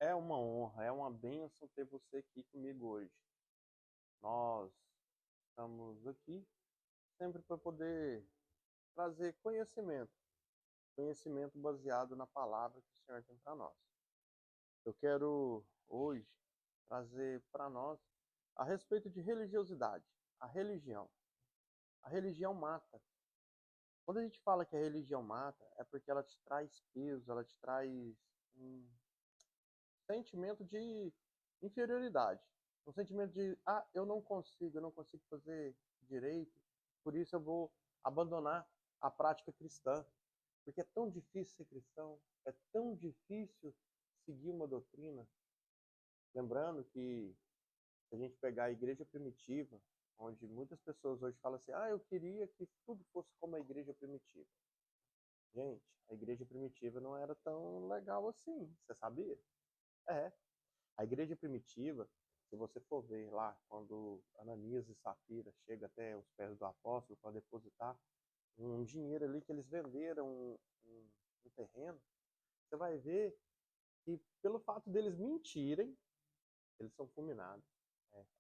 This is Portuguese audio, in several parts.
É uma honra, é uma bênção ter você aqui comigo hoje. Nós estamos aqui sempre para poder trazer conhecimento, conhecimento baseado na palavra que o Senhor tem para nós. Eu quero hoje trazer para nós a respeito de religiosidade, a religião. A religião mata. Quando a gente fala que a religião mata, é porque ela te traz peso, ela te traz um sentimento de inferioridade, um sentimento de, eu não consigo fazer direito, por isso eu vou abandonar a prática cristã, porque é tão difícil ser cristão, é tão difícil seguir uma doutrina. Lembrando que se a gente pegar a igreja primitiva, onde muitas pessoas hoje falam assim, eu queria que tudo fosse como a igreja primitiva. Gente, a igreja primitiva não era tão legal assim, você sabia? É, a igreja primitiva, se você for ver lá, quando Ananias e Safira chegam até os pés do apóstolo para depositar um dinheiro ali que eles venderam um terreno, você vai ver que pelo fato deles mentirem, eles são fulminados.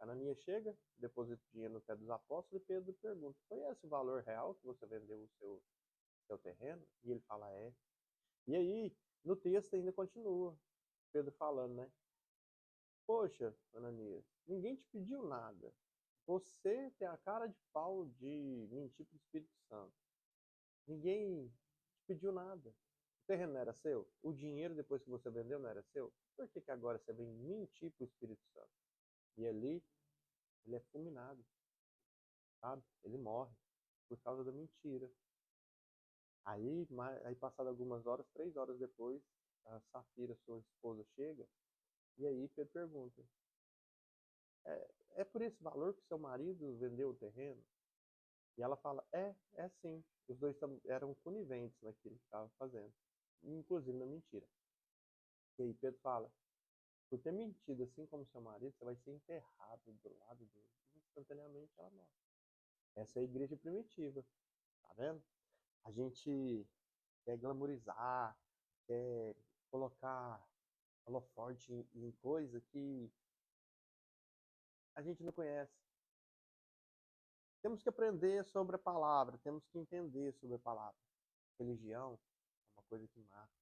Ananias chega, deposita o dinheiro no pé dos apóstolos e Pedro pergunta, foi esse o valor real que você vendeu o seu terreno? E ele fala, é. E aí, no texto ainda continua, Pedro falando, né? Poxa, Ananias, ninguém te pediu nada. Você tem a cara de pau de mentir para o Espírito Santo. Ninguém te pediu nada. O terreno não era seu? O dinheiro depois que você vendeu não era seu? Por que, que agora você vem mentir para o Espírito Santo? E ali, ele é fulminado, sabe? Ele morre por causa da mentira. Aí passado algumas horas, 3 horas depois, a Safira, sua esposa, chega. E aí Pedro pergunta, é por esse valor que seu marido vendeu o terreno? E ela fala, é sim. Os dois eram coniventes naquilo que estavam fazendo, inclusive na mentira. E aí Pedro fala, por ter mentido assim como seu marido, você vai ser enterrado do lado dele. E instantaneamente ela morre. Essa é a igreja primitiva, tá vendo? A gente quer glamorizar, quer colocar holoforte em coisa que a gente não conhece. Temos que aprender sobre a palavra, temos que entender sobre a palavra. Religião é uma coisa que mata.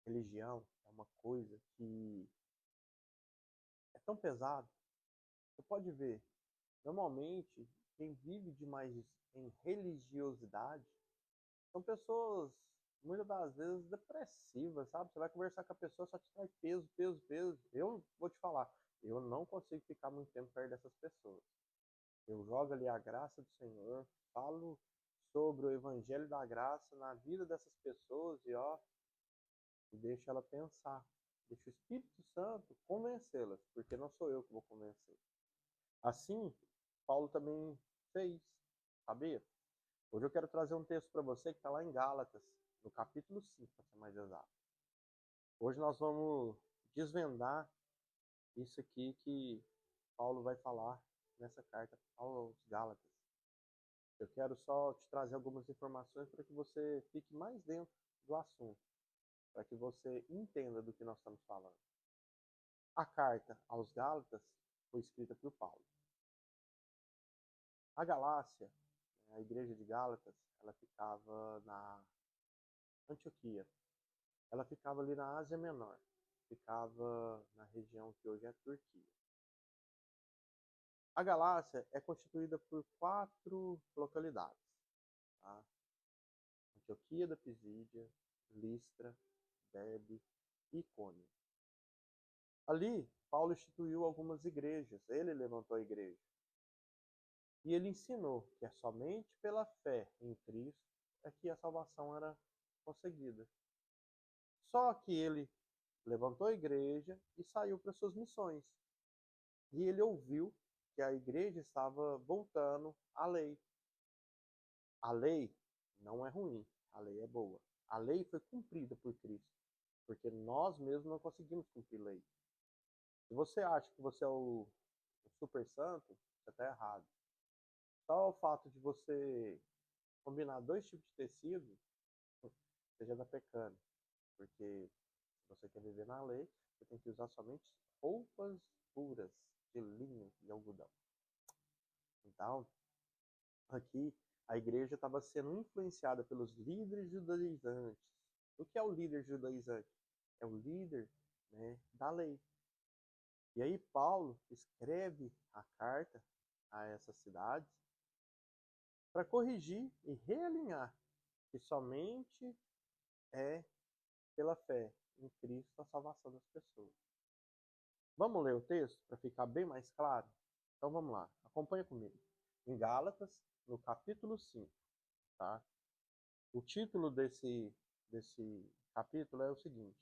Religião é uma coisa que é tão pesado. Você pode ver, normalmente, quem vive demais em religiosidade são pessoas, muitas das vezes, depressivas, sabe? Você vai conversar com a pessoa, só te traz peso, peso, peso. Eu vou te falar, eu não consigo ficar muito tempo perto dessas pessoas. Eu jogo ali a graça do Senhor, falo sobre o evangelho da graça na vida dessas pessoas e ó, e deixo ela pensar. Deixa o Espírito Santo convencê-las, porque não sou eu que vou convencer. Assim, Paulo também fez, sabia? Hoje eu quero trazer um texto para você que está lá em Gálatas, no capítulo 5, para ser mais exato. Hoje nós vamos desvendar isso aqui que Paulo vai falar nessa carta aos Gálatas. Eu quero só te trazer algumas informações para que você fique mais dentro do assunto, para que você entenda do que nós estamos falando. A carta aos Gálatas foi escrita por Paulo. A Galácia, a igreja de Gálatas, ela ficava na Antioquia. Ela ficava ali na Ásia Menor. Ficava na região que hoje é a Turquia. A Galácia é constituída por 4 localidades. Tá? Antioquia da Pisídia, Listra, Derbe e Icônio. Ali, Paulo instituiu algumas igrejas. Ele levantou a igreja. E ele ensinou que é somente pela fé em Cristo é que a salvação era conseguida. Só que ele levantou a igreja e saiu para suas missões. E ele ouviu que a igreja estava voltando à lei. A lei não é ruim, a lei é boa. A lei foi cumprida por Cristo, porque nós mesmos não conseguimos cumprir a lei. Se você acha que você é o super santo, você está errado. Só o fato de você combinar 2 tipos de tecido, você já está pecando. Porque Se você quer viver na lei, você tem que usar somente roupas puras de linho e algodão. Então, aqui a igreja estava sendo influenciada pelos líderes judaizantes. O que é o líder judaizante? É o líder, né, da lei. E aí Paulo escreve a carta a essas cidades para corrigir e realinhar que somente é pela fé em Cristo a salvação das pessoas. Vamos ler o texto para ficar bem mais claro? Então vamos lá, acompanha comigo. Em Gálatas, no capítulo 5, tá? O título desse capítulo é o seguinte: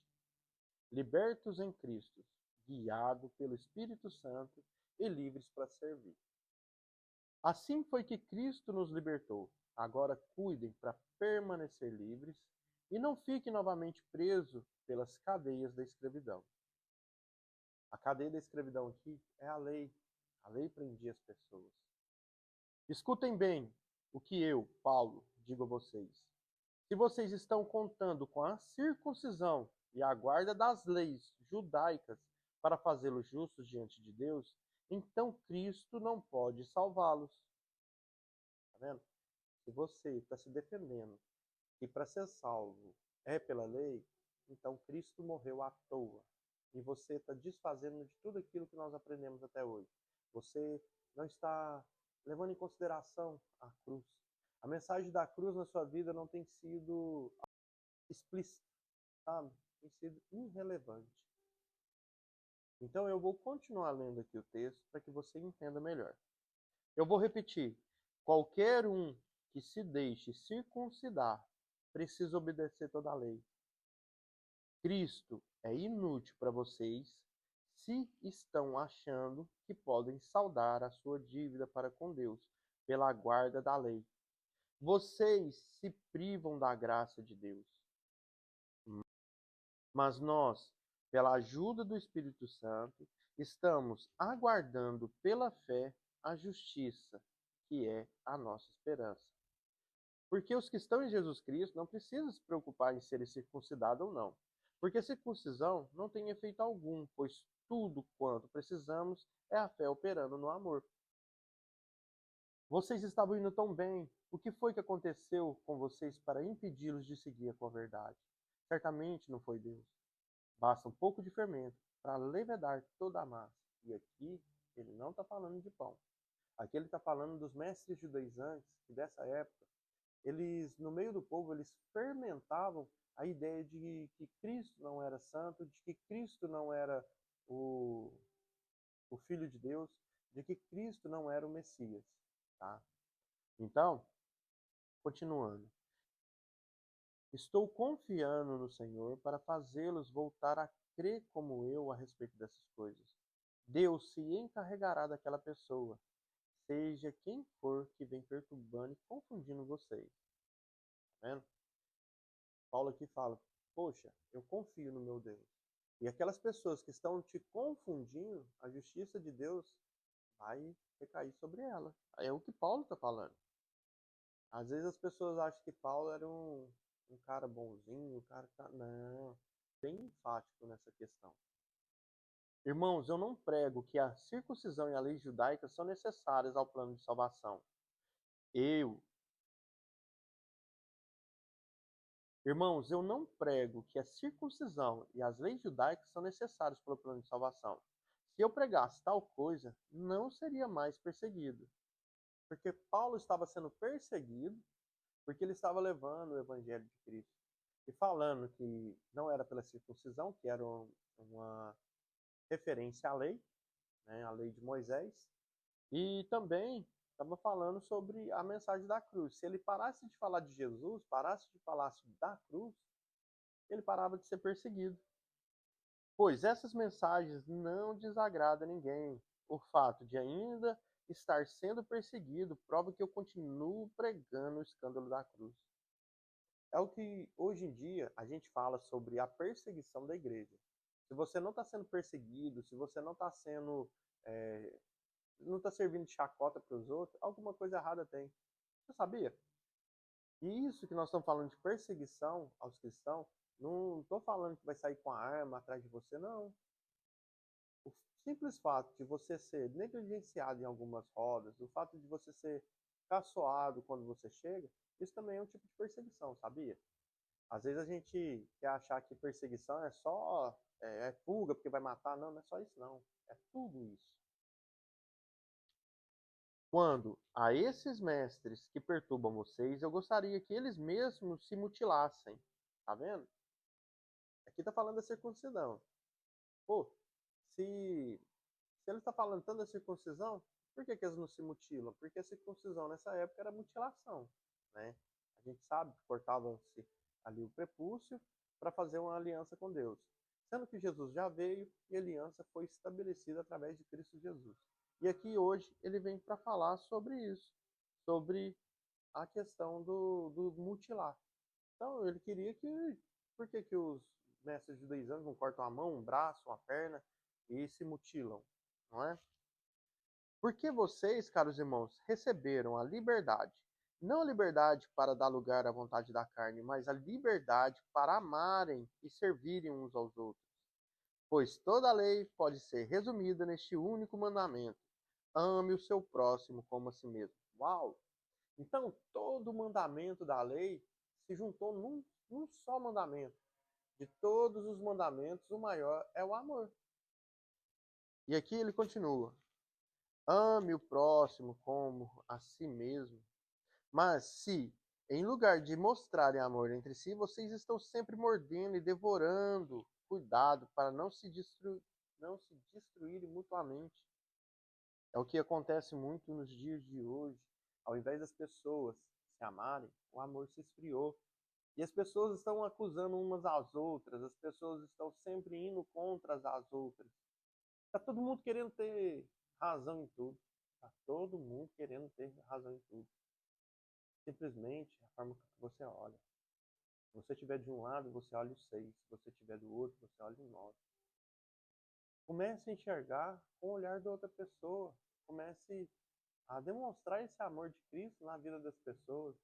Libertos em Cristo, guiado pelo Espírito Santo e livres para servir. Assim foi que Cristo nos libertou. Agora cuidem para permanecer livres e não fiquem novamente presos pelas cadeias da escravidão. A cadeia da escravidão aqui é a lei. A lei prendia as pessoas. Escutem bem o que eu, Paulo, digo a vocês. Se vocês estão contando com a circuncisão e a guarda das leis judaicas para fazê-los justos diante de Deus, então Cristo não pode salvá-los. Tá vendo? Se você está se defendendo que para ser salvo é pela lei, então Cristo morreu à toa. E você está desfazendo de tudo aquilo que nós aprendemos até hoje. Você não está levando em consideração a cruz. A mensagem da cruz na sua vida não tem sido explícita, sabe? Tem sido irrelevante. Então eu vou continuar lendo aqui o texto para que você entenda melhor. Eu vou repetir. Qualquer um que se deixe circuncidar precisa obedecer toda a lei. Cristo é inútil para vocês se estão achando que podem saldar a sua dívida para com Deus pela guarda da lei. Vocês se privam da graça de Deus. Mas nós, pela ajuda do Espírito Santo, estamos aguardando pela fé a justiça, que é a nossa esperança. Porque os que estão em Jesus Cristo não precisam se preocupar em serem circuncidados ou não. Porque a circuncisão não tem efeito algum, pois tudo quanto precisamos é a fé operando no amor. Vocês estavam indo tão bem. O que foi que aconteceu com vocês para impedi-los de seguir com a verdade? Certamente não foi Deus. Basta um pouco de fermento para levedar toda a massa. E aqui ele não está falando de pão. Aqui ele está falando dos mestres judaizantes, que dessa época, eles, no meio do povo, eles fermentavam a ideia de que Cristo não era santo, de que Cristo não era o Filho de Deus, de que Cristo não era o Messias. Tá? Então, continuando. Estou confiando no Senhor para fazê-los voltar a crer como eu a respeito dessas coisas. Deus se encarregará daquela pessoa, seja quem for que vem perturbando e confundindo vocês. Tá vendo? Paulo aqui fala, poxa, eu confio no meu Deus. E aquelas pessoas que estão te confundindo, a justiça de Deus vai recair sobre ela. É o que Paulo está falando. Às vezes as pessoas acham que Paulo era um cara bonzinho, um cara que tá... Não, bem enfático nessa questão. Irmãos, eu não prego que a circuncisão e a lei judaica são necessárias ao plano de salvação. Irmãos, eu não prego que a circuncisão e as leis judaicas são necessárias para o plano de salvação. Se eu pregasse tal coisa, não seria mais perseguido. Porque Paulo estava sendo perseguido porque ele estava levando o evangelho de Cristo. E falando que não era pela circuncisão, que era uma referência à lei, né, a lei de Moisés, e também estava falando sobre a mensagem da cruz. Se ele parasse de falar de Jesus, parasse de falar da cruz, ele parava de ser perseguido. Pois essas mensagens não desagradam ninguém. O fato de ainda estar sendo perseguido prova que eu continuo pregando o escândalo da cruz. É o que hoje em dia a gente fala sobre a perseguição da igreja. Se você não está sendo perseguido, se você não está sendo, não está servindo de chacota para os outros, alguma coisa errada tem. Você sabia? E isso que nós estamos falando de perseguição aos cristãos Não estou falando que vai sair com a arma atrás de você, não. O simples fato de você ser negligenciado em algumas rodas, o fato de você ser caçoado quando você chega, isso também é um tipo de perseguição, sabia? Às vezes a gente quer achar que perseguição é só fuga porque vai matar. Não, não é só isso não. É tudo isso. Quando a esses mestres que perturbam vocês, eu gostaria que eles mesmos se mutilassem. Tá vendo? Aqui tá falando da circuncisão. Pô, se, se ele está falando tanto da circuncisão, por que, que eles não se mutilam? Porque a circuncisão nessa época era mutilação, né? A gente sabe que cortava-se ali o prepúcio para fazer uma aliança com Deus. Sendo que Jesus já veio e a aliança foi estabelecida através de Cristo Jesus. E aqui hoje ele vem para falar sobre isso, sobre a questão do mutilar. Então ele queria que, por que, que os mestres judaizantes não cortam a mão, um braço, uma perna e se mutilam, não é? Porque vocês, caros irmãos, receberam a liberdade, não a liberdade para dar lugar à vontade da carne, mas a liberdade para amarem e servirem uns aos outros. Pois toda a lei pode ser resumida neste único mandamento: ame o seu próximo como a si mesmo. Uau! Então, todo o mandamento da lei se juntou num só mandamento. De todos os mandamentos, o maior é o amor. E aqui ele continua: ame o próximo como a si mesmo. Mas se, em lugar de mostrarem amor entre si, vocês estão sempre mordendo e devorando, cuidado para não se destruírem mutuamente. É o que acontece muito nos dias de hoje. Ao invés das pessoas se amarem, o amor se esfriou. E as pessoas estão acusando umas às outras, as pessoas estão sempre indo contra as outras. Tá todo mundo querendo ter razão em tudo. Tá todo mundo querendo ter razão em tudo. Simplesmente a forma que você olha. Se você estiver de um lado, você olha o 6. Se você estiver do outro, você olha o 9. Comece a enxergar com o olhar da outra pessoa. Comece a demonstrar esse amor de Cristo na vida das pessoas.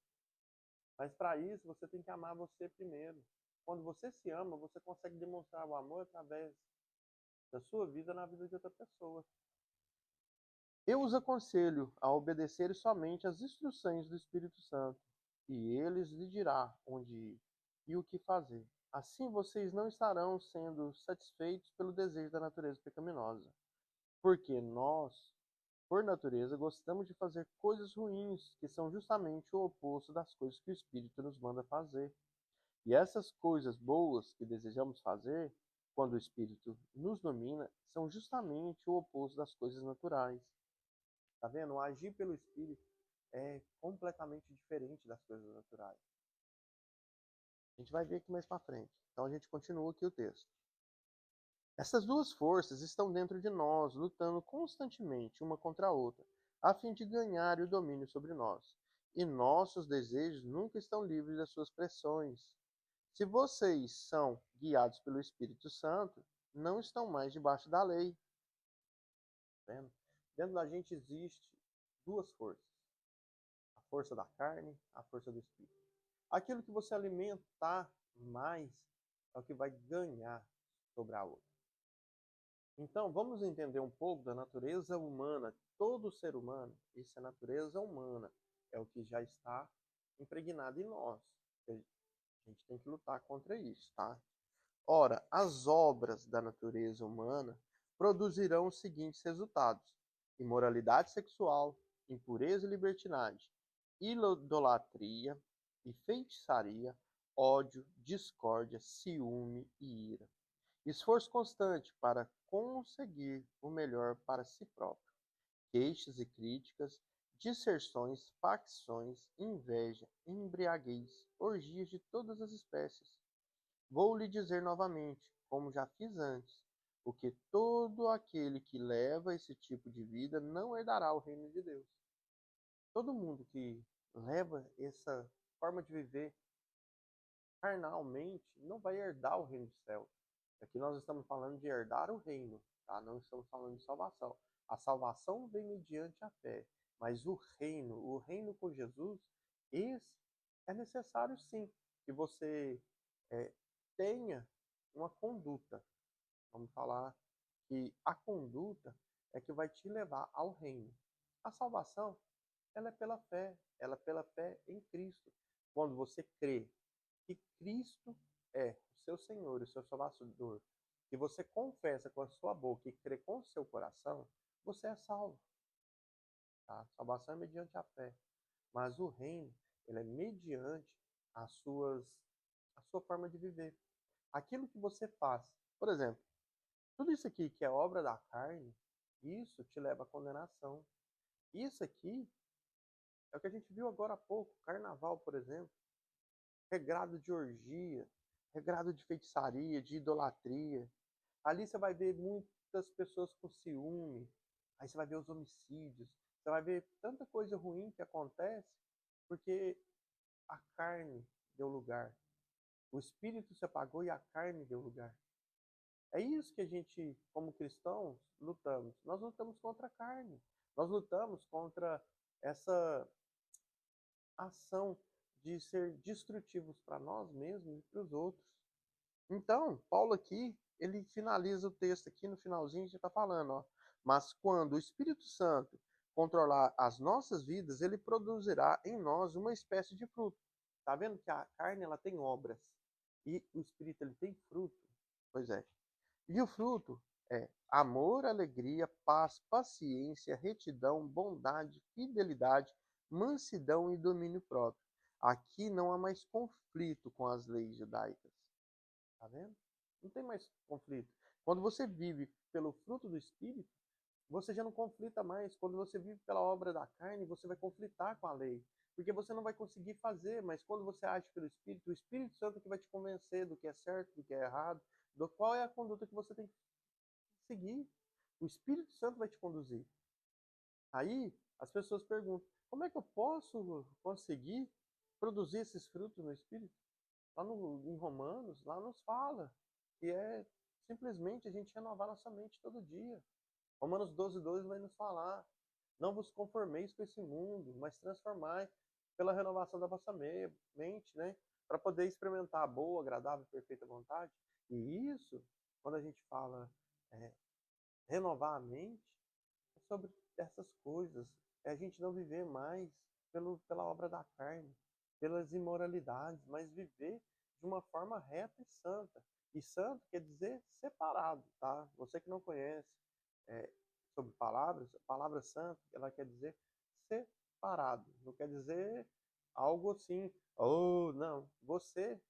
Mas para isso, você tem que amar você primeiro. Quando você se ama, você consegue demonstrar o amor através da sua vida na vida de outra pessoa. Eu os aconselho a obedecer somente às instruções do Espírito Santo, e ele lhe dirá onde ir e o que fazer. Assim vocês não estarão sendo satisfeitos pelo desejo da natureza pecaminosa, porque nós, por natureza, gostamos de fazer coisas ruins, que são justamente o oposto das coisas que o Espírito nos manda fazer. E essas coisas boas que desejamos fazer, quando o Espírito nos domina, são justamente o oposto das coisas naturais. Tá vendo? O agir pelo Espírito é completamente diferente das coisas naturais. A gente vai ver aqui mais para frente. Então a gente continua aqui o texto. Essas duas forças estão dentro de nós, lutando constantemente uma contra a outra, a fim de ganhar o domínio sobre nós. E nossos desejos nunca estão livres das suas pressões. Se vocês são guiados pelo Espírito Santo, não estão mais debaixo da lei. Tá vendo? Dentro da gente existe duas forças: a força da carne, a força do Espírito. Aquilo que você alimentar mais é o que vai ganhar sobre a outra. Então, vamos entender um pouco da natureza humana. Todo ser humano, isso é natureza humana, é o que já está impregnado em nós. A gente tem que lutar contra isso, tá? Ora, as obras da natureza humana produzirão os seguintes resultados: imoralidade sexual, impureza e libertinagem, idolatria e feitiçaria, ódio, discórdia, ciúme e ira. Esforço constante para conseguir o melhor para si próprio. Queixas e críticas, disserções, facções, inveja, embriaguez, orgias de todas as espécies. Vou lhe dizer novamente, como já fiz antes, porque todo aquele que leva esse tipo de vida não herdará o reino de Deus. Todo mundo que leva essa forma de viver carnalmente não vai herdar o reino dos céus. Aqui nós estamos falando de herdar o reino, tá? Não estamos falando de salvação. A salvação vem mediante a fé, mas o reino com Jesus, esse é necessário sim que você tenha uma conduta. Vamos falar que a conduta é que vai te levar ao reino. A salvação, ela é pela fé, ela é pela fé em Cristo. Quando você crê que Cristo é o seu Senhor, o seu Salvador, e você confessa com a sua boca e crê com o seu coração, você é salvo. Tá? Salvação é mediante a fé. Mas o reino, ele é mediante a sua forma de viver. Aquilo que você faz. Por exemplo, tudo isso aqui que é obra da carne, isso te leva à condenação. Isso aqui é o que a gente viu agora há pouco, carnaval, por exemplo, regrado de orgia, regrado de feitiçaria, de idolatria. Ali você vai ver muitas pessoas com ciúme, aí você vai ver os homicídios, você vai ver tanta coisa ruim que acontece porque a carne deu lugar. O espírito se apagou e a carne deu lugar. É isso que a gente, como cristãos, lutamos. Nós lutamos contra a carne. Nós lutamos contra essa ação de ser destrutivos para nós mesmos e para os outros. Então, Paulo aqui, ele finaliza o texto aqui no finalzinho, já está falando, ó. Mas quando o Espírito Santo controlar as nossas vidas, ele produzirá em nós uma espécie de fruto. Tá vendo que a carne ela tem obras e o Espírito ele tem fruto? Pois é. E o fruto é amor, alegria, paz, paciência, retidão, bondade, fidelidade, mansidão e domínio próprio. Aqui não há mais conflito com as leis judaicas. Tá vendo? Não tem mais conflito. Quando você vive pelo fruto do Espírito, você já não conflita mais. Quando você vive pela obra da carne, você vai conflitar com a lei. Porque você não vai conseguir fazer, mas quando você age pelo Espírito, o Espírito Santo que vai te convencer do que é certo, do que é errado, do qual é a conduta que você tem que seguir. O Espírito Santo vai te conduzir. Aí as pessoas perguntam: como é que eu posso conseguir produzir esses frutos no Espírito? Lá em Romanos, lá nos fala que é simplesmente a gente renovar nossa mente todo dia. Romanos 12:12 vai nos falar: não vos conformeis com esse mundo, mas transformai pela renovação da vossa mente, né? Para poder experimentar a boa, agradável e perfeita vontade. E isso, quando a gente fala é, renovar a mente, é sobre essas coisas. É a gente não viver mais pela obra da carne, pelas imoralidades, mas viver de uma forma reta e santa. E santo quer dizer separado, tá? Você que não conhece é, sobre palavras, a palavra santo, ela quer dizer separado. Não quer dizer algo assim, oh, não. Você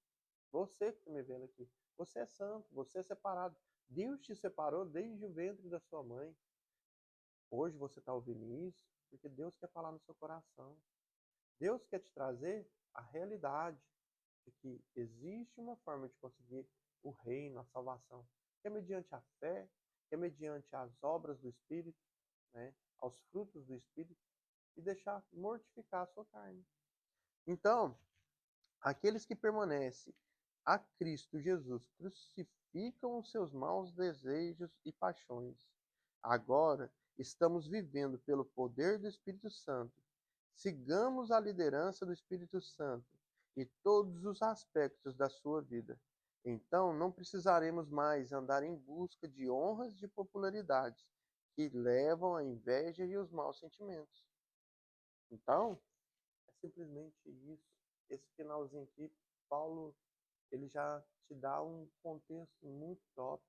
que está me vendo aqui, você é santo, você é separado. Deus te separou desde o ventre da sua mãe. Hoje você está ouvindo isso porque Deus quer falar no seu coração. Deus quer te trazer a realidade de que existe uma forma de conseguir o reino, a salvação, que é mediante a fé, que é mediante as obras do Espírito, né, aos frutos do Espírito, e deixar mortificar a sua carne. Então, aqueles que permanecem a Cristo Jesus crucificam os seus maus desejos e paixões. Agora estamos vivendo pelo poder do Espírito Santo. Sigamos a liderança do Espírito Santo em todos os aspectos da sua vida. Então não precisaremos mais andar em busca de honras e de popularidades que levam à inveja e os maus sentimentos. Então, é simplesmente isso. Esse finalzinho aqui, Paulo, ele já te dá um contexto muito top.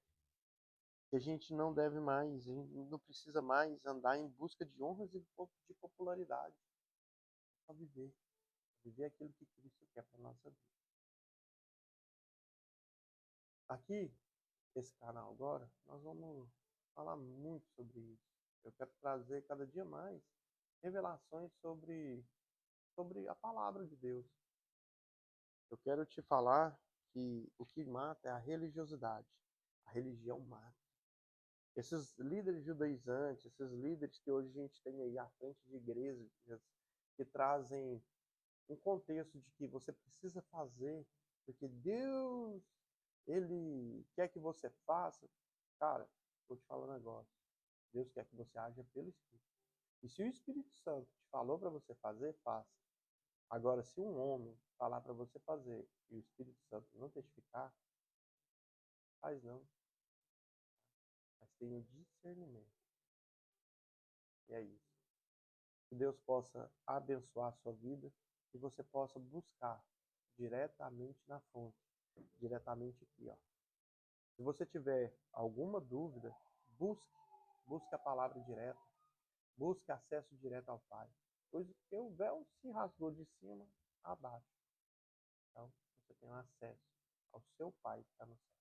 Que a gente não deve mais, a gente não precisa mais andar em busca de honras e de popularidade. Só viver. Viver aquilo que Cristo quer para a nossa vida. Aqui, esse canal agora, nós vamos falar muito sobre isso. Eu quero trazer cada dia mais revelações sobre a palavra de Deus. Eu quero te falar que o que mata é a religiosidade. A religião mata. Esses líderes judaizantes, esses líderes que hoje a gente tem aí à frente de igrejas, que trazem um contexto de que você precisa fazer, porque Deus, Ele quer que você faça. Cara, vou te falar um negócio. Deus quer que você haja pelo Espírito. E se o Espírito Santo te falou para você fazer, faça. Agora, se um homem falar para você fazer e o Espírito Santo não testificar, Faz não, mas tenha discernimento. E é isso. Que Deus possa abençoar a sua vida e você possa buscar diretamente na fonte, diretamente aqui, ó. Se você tiver alguma dúvida, busque a palavra direta, busque acesso direto ao Pai, pois o véu se rasgou de cima a baixo. Então, você tem acesso ao seu Pai que está no céu.